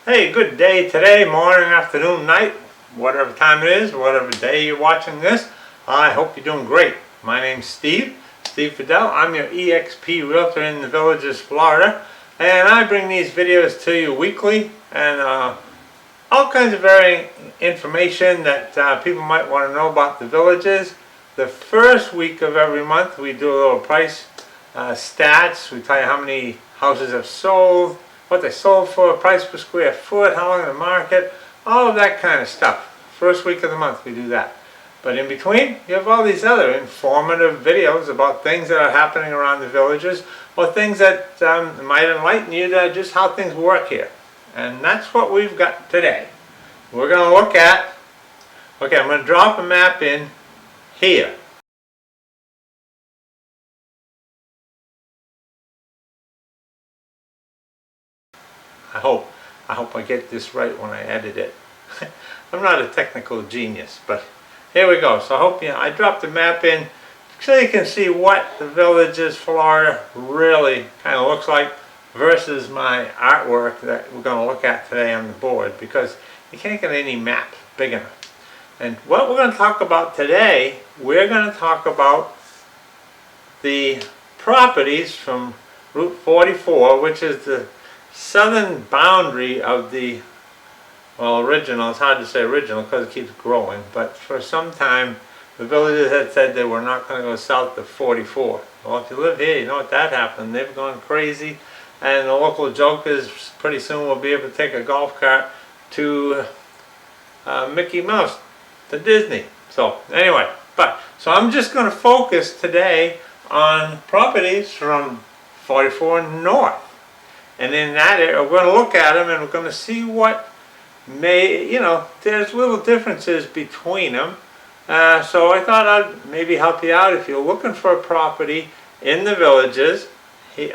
Hey, good day today, morning, afternoon, night, whatever time it is, whatever day you're watching this. I hope you're doing great. My name's Steve Bedell. I'm your eXp Realtor in the Villages, Florida. And I bring these videos to you weekly and all kinds of varying information that people might want to know about the Villages. The first week of every month we do a little price stats. We tell you how many houses have sold, what they sold for, price per square foot, how long in the market, all of that kind of stuff. First week of the month we do that. But in between, you have all these other informative videos about things that are happening around the Villages, or things that might enlighten you to just how things work here. And that's what we've got today. We're going to look at, I'm going to drop a map in here. I hope I get this right when I edit it. I'm not a technical genius, but here we go. So I hope I dropped the map in so you can see what the Villages, Florida really kind of looks like versus my artwork that we're going to look at today on the board, because you can't get any map big enough. And what we're going to talk about today, we're going to talk about the properties from Route 44, which is the southern boundary of the, well, original, it's hard to say original because it keeps growing, but for some time the Villages had said they were not going to go south of 44. Well, if you live here, you know what that happened. They've gone crazy, and the local joke is pretty soon we'll be able to take a golf cart to Mickey Mouse, to Disney. So anyway, so I'm just going to focus today on properties from 44 north. And in that area, we're going to look at them and we're going to see what may, there's little differences between them. So I thought I'd maybe help you out if you're looking for a property in the Villages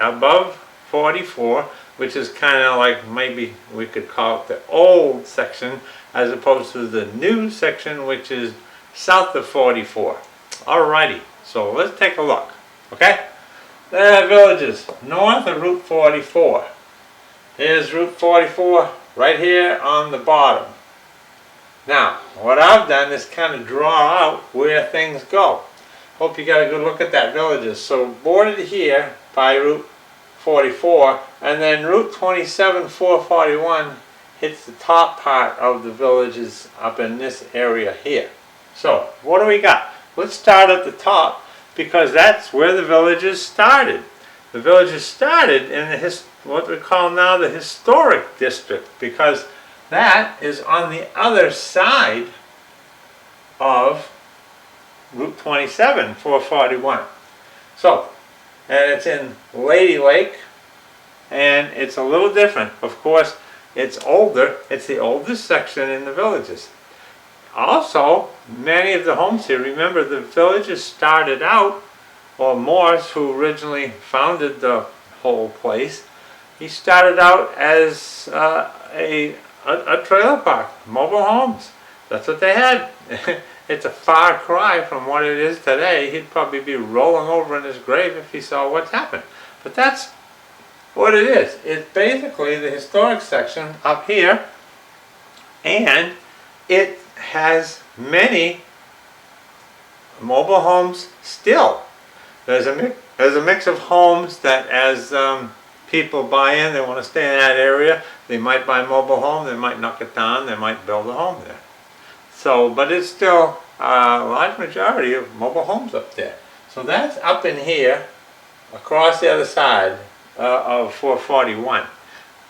above 44, which is kind of like, maybe we could call it the old section as opposed to the new section, which is south of 44. Alrighty, so let's take a look, okay? The Villages, north of Route 44. Here's Route 44 right here on the bottom. Now, what I've done is kind of draw out where things go. Hope you got a good look at that Villages. So bordered here by Route 44, and then Route 27 441 hits the top part of the Villages up in this area here. So what do we got? Let's start at the top, because that's where the Villages started. The Villages started in what we call now the historic district, because that is on the other side of Route 27 441. So, and it's in Lady Lake, and it's a little different. Of course, it's older. It's the oldest section in the Villages. Also, many of the homes here, remember the Villages started out, or Morse, who originally founded the whole place, he started out as a trailer park, mobile homes. That's what they had. It's a far cry from what it is today. He'd probably be rolling over in his grave if he saw what's happened. But that's what it is. It's basically the historic section up here, and it has many mobile homes still. There's a mix of homes that as people buy in, they want to stay in that area. They might buy a mobile home, they might knock it down, they might build a home there. So, but it's still a large majority of mobile homes up there. So that's up in here, across the other side of 441.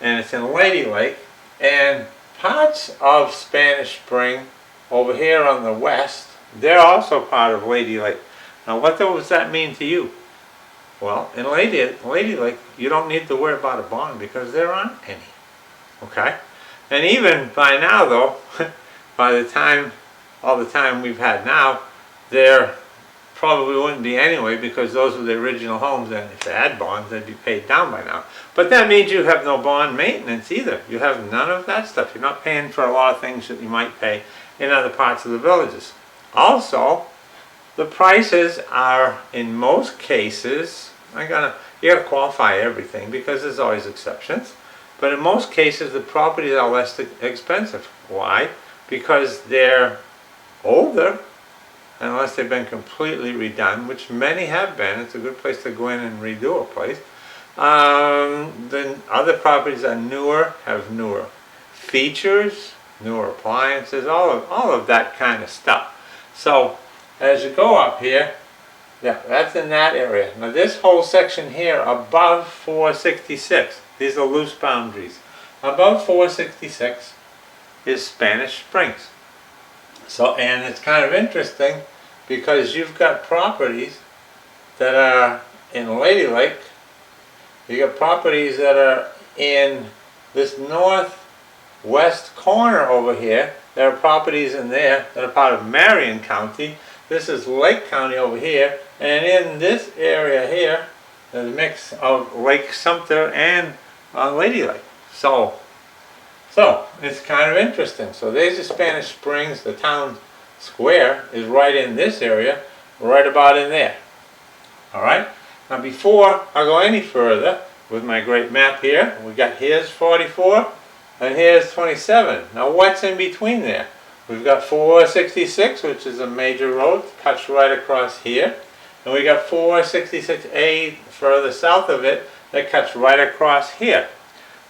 And it's in Lady Lake, and parts of Spanish Spring over here on the west, they're also part of Lady Lake. Now what does that mean to you? Well, in Lady Lake, you don't need to worry about a bond because there aren't any. Okay? And even by now though, by the time, all the time we've had now, there probably wouldn't be anyway, because those were the original homes, and if they had bonds, they'd be paid down by now. But that means you have no bond maintenance either. You have none of that stuff. You're not paying for a lot of things that you might pay in other parts of the Villages. Also, the prices are, in most cases, you gotta qualify everything because there's always exceptions. But in most cases, the properties are less expensive. Why? Because they're older, unless they've been completely redone, which many have been. It's a good place to go in and redo a place. Then other properties are newer, have newer features, newer appliances, all of that kind of stuff. So as you go up here, yeah, that's in that area. Now this whole section here above 466, these are loose boundaries. Above 466 is Spanish Springs. So, and it's kind of interesting because you've got properties that are in Lady Lake. You got properties that are in this northwest corner over here. There are properties in there that are part of Marion County. This is Lake County over here. And in this area here, there's a mix of Lake Sumter and Lady Lake. So it's kind of interesting. So there's the Spanish Springs. The town square is right in this area, right about in there. All right. Now before I go any further with my great map here, we got here's 44 and here's 27. Now what's in between there? We've got 466, which is a major road, cuts right across here. And we got 466A further south of it that cuts right across here.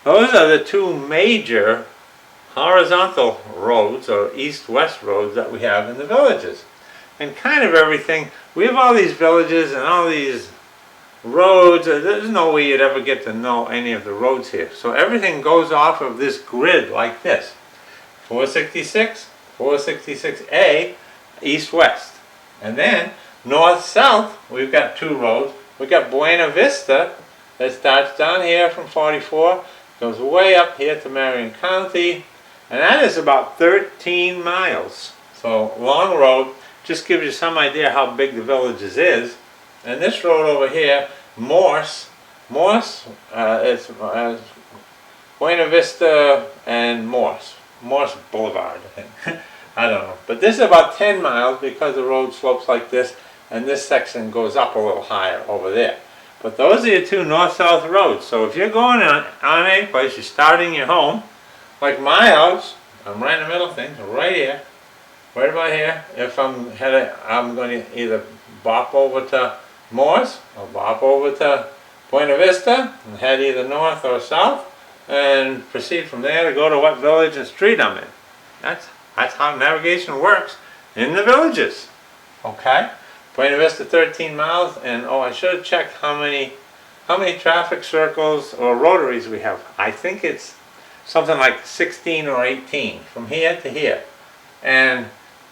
Those are the two major horizontal roads or east-west roads that we have in the villages. And kind of everything, we have all these villages and all these roads. There's no way you'd ever get to know any of the roads here. So everything goes off of this grid like this. 466, 466A, east-west. And then north-south, we've got two roads. We've got Buena Vista that starts down here from 44, goes way up here to Marion County, and that is about 13 miles. So long road, just gives you some idea how big the villages is. And this road over here, Morse, it's Buena Vista and Morse Boulevard, I think. I don't know. But this is about 10 miles because the road slopes like this, and this section goes up a little higher over there. But those are your two north-south roads. So if you're going on any place, you're starting your home, like my house, I'm right in the middle of things, right here, right about here. If I'm headed, I'm going to either bop over to Morse or bop over to Buena Vista and head either north or south and proceed from there to go to what village and street I'm in. That's how navigation works in the villages. Okay? Buena Vista 13 miles, and oh, I should have checked how many traffic circles or rotaries we have. I think it's something like 16 or 18 from here to here. And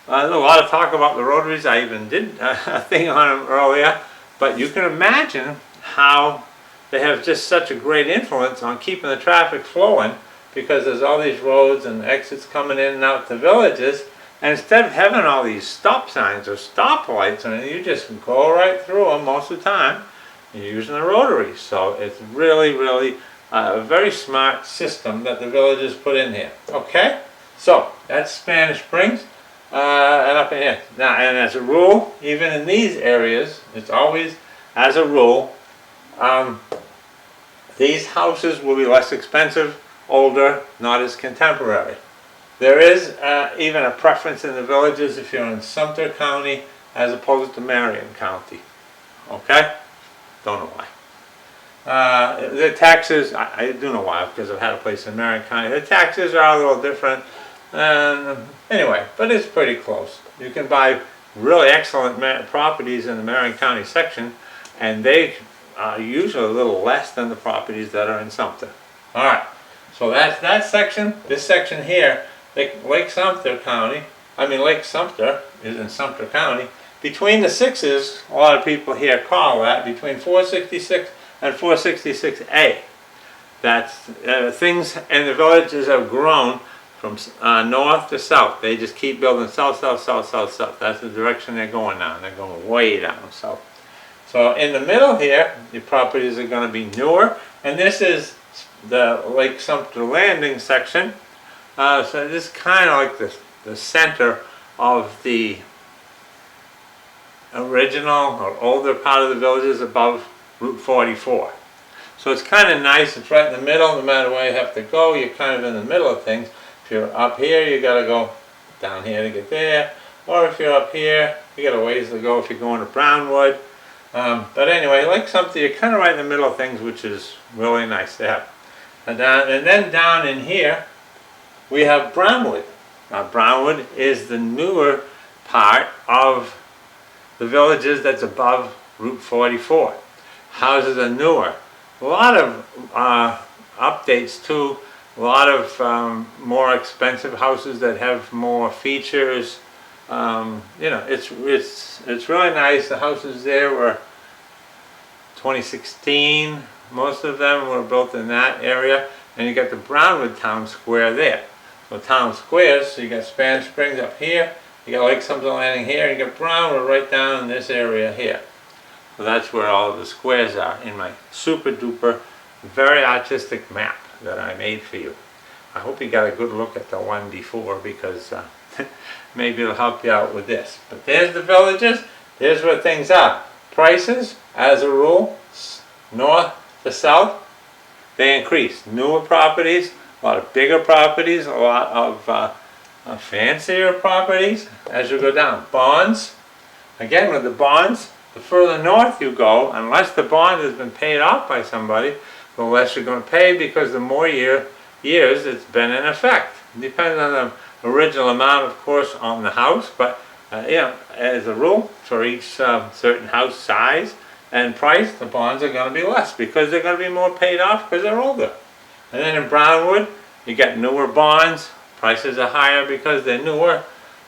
there's a lot of talk about the rotaries. I even did a thing on them earlier. But you can imagine how they have just such a great influence on keeping the traffic flowing, because there's all these roads and exits coming in and out to villages. And instead of having all these stop signs or stoplights, you just go right through them most of the time. You're using the rotaries. So it's really, really a very smart system that the villages put in here. Okay? So that's Spanish Springs. And up in here. Now, and as a rule, even in these areas, it's always, as a rule, these houses will be less expensive, older, not as contemporary. There is even a preference in the villages if you're in Sumter County as opposed to Marion County. Okay? Don't know why. The taxes, I do know why, because I've had a place in Marion County. The taxes are a little different. Anyway, but it's pretty close. You can buy really excellent properties in the Marion County section, and they are usually a little less than the properties that are in Sumter. Alright, so that's that section. This section here, Lake Sumter is in Sumter County. Between the sixes, a lot of people here call that, between 466 and 466A. That's things in the villages have grown from north to south. They just keep building south, south, south, south, south. That's the direction they're going now. They're going way down south. So in the middle here, the properties are going to be newer. And this is the Lake Sumter Landing section. So this is kind of like the center of the original or older part of the villages above Route 44. So it's kind of nice. It's right in the middle. No matter where you have to go, you're kind of in the middle of things. If you're up here, you got to go down here to get there. Or if you're up here, you got a ways to go if you're going to Brownwood. But anyway, like something, you're kind of right in the middle of things, which is really nice to have. And then down in here, we have Brownwood. Now Brownwood is the newer part of the villages that's above Route 44. Houses are newer. A lot of updates too. A lot of more expensive houses that have more features. You know, it's really nice. The houses there were 2016. Most of them were built in that area, and you got the Brownwood Town Square there. So Town Squares. So you got Spanish Springs up here. You got Lake Sumter Landing here. You got Brownwood right down in this area here. So that's where all of the squares are in my super duper, very artistic map that I made for you. I hope you got a good look at the one before, because maybe it'll help you out with this. But there's the villages. There's where things are. Prices, as a rule, north to south, they increase. Newer properties, a lot of bigger properties, a lot of fancier properties as you go down. Bonds, again with the bonds, the further north you go, unless the bond has been paid off by somebody, the less you're going to pay, because the more years it's been in effect. It depends on the original amount, of course, on the house, but you know, as a rule, for each certain house size and price, the bonds are going to be less, because they're going to be more paid off because they're older. And then in Brownwood, you got newer bonds. Prices are higher because they're newer.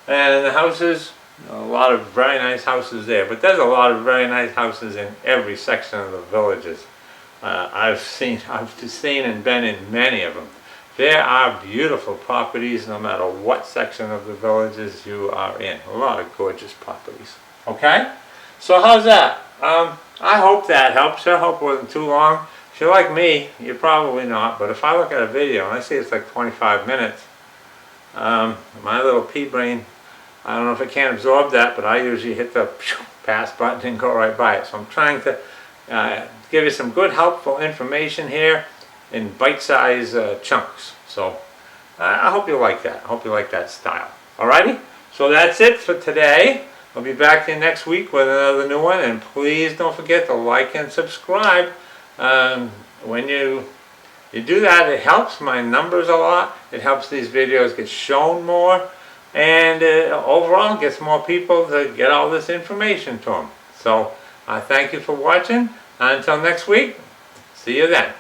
And the houses, a lot of very nice houses there. But there's a lot of very nice houses in every section of the villages. I've seen and been in many of them. There are beautiful properties no matter what section of the villages you are in. A lot of gorgeous properties. Okay? So how's that? I hope that helps. I hope it wasn't too long. If you're like me, you're probably not. But if I look at a video and I see it's like 25 minutes, my little pea brain, I don't know if it can absorb that, but I usually hit the pass button and go right by it. So I'm trying to give you some good, helpful information here in bite-sized chunks. So I hope you like that. I hope you like that style. Alrighty? So that's it for today. I'll be back here next week with another new one. And please don't forget to like and subscribe. When you do that, it helps my numbers a lot. It helps these videos get shown more. And overall gets more people to get all this information to them. So thank you for watching. Until next week, see you then.